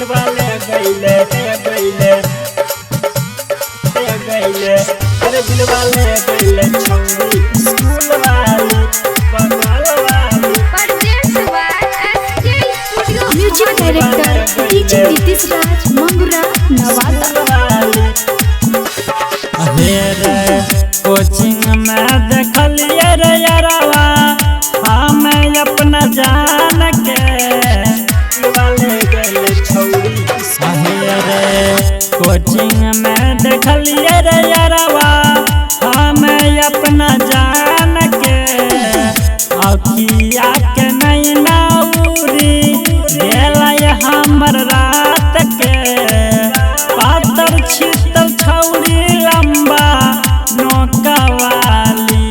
दिलवाले गईले गईले गईले अरे दिलवाले गईले छौरी स्कूल वाली बंगाल वाली। म्यूजिक डायरेक्टर डीजे नीतीश राज मंगुरा नवादा। कोचिंग में देखलिए रे यारवा हमें अपना जान के दिलवाले गईले छौरी कोचिंग में देखलिए रे यारवा हमें अपना जान के अखिया के नैना उरी गेल हमर रात के पातर छितर छौरी लंबा नोका वाली।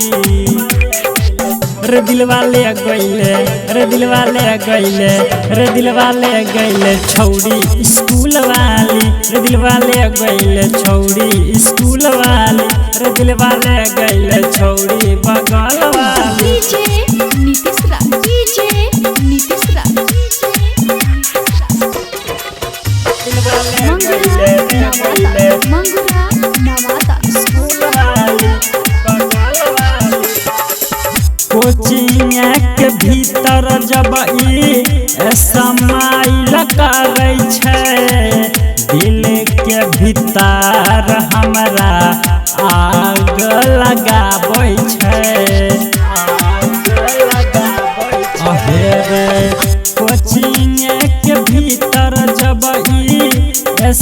रे दिलवाले गईले रे दिलवाले गईले रे दिलवाले गईले छौरी स्कूल वाली। रे दिलवाले गईले छौरी स्कूल वाली। रे दिलवाले गईले छौरी बगल वाली। डीजे नीतीश राज डीजे नीतीश राज मंगुरा नवादा मंगुरा नवादा। कोचिंग के भीतर जब समाइल करे छै दिल के भीतर हमरा आग लगाबै छै कोचिंग के भीतर जब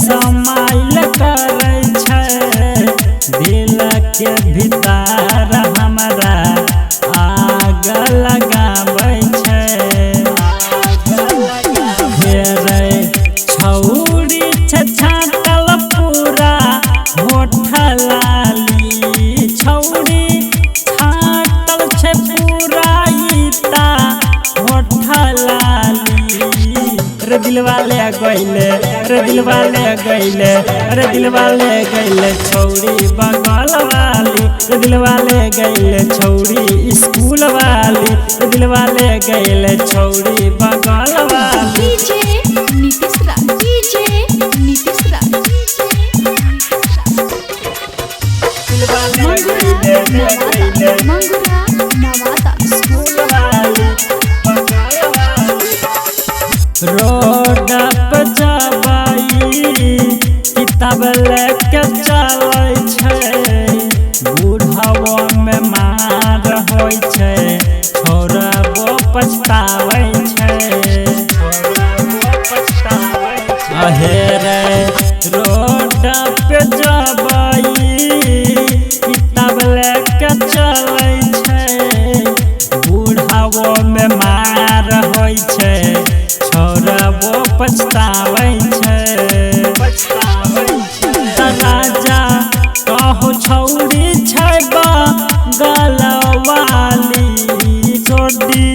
समाइल करे छै दिल के भीतर हमरा आग लगाबै छै। छौरी छाटल पूरा होठ लाली छौरी छाटल छै पूरा इता होठ लाली। रे दिलवाले गईले रे दिलवाले गईले रे दिलवाले गईले छौरी बगल वाली। रे दिलवाले गईले छौरी स्कूल वाली। रे दिलवाले गईले छौरी बगल वाली। डीजे नीतीश राज डीजे नीतीश राज मंगुरा नवादा मंगुरा नवादा। रोड पे जबाई किताब लेके चलै छै बूढ़ाओ में मार होइ छै छोड़बो पछताबै छै रोड पे जबाई किताब लेके चलै छै बूढ़ाओ में मार होइ छै छोड़बो पछताबै छै। राजा कहू छौरी छै बगल वाली छोड़ी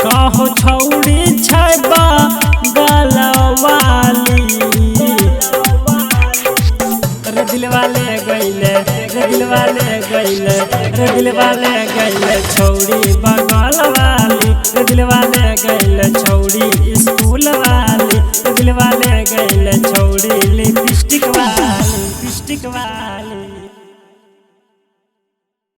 कहू छौरी छै बगल वाली। रे दिलवाले गईले रे दिलवाले गईले रे दिलवाले गईले छौरी बगल वाली। रे दिलवाले गईले छौरी स्कूल वाली। रे दिलवाले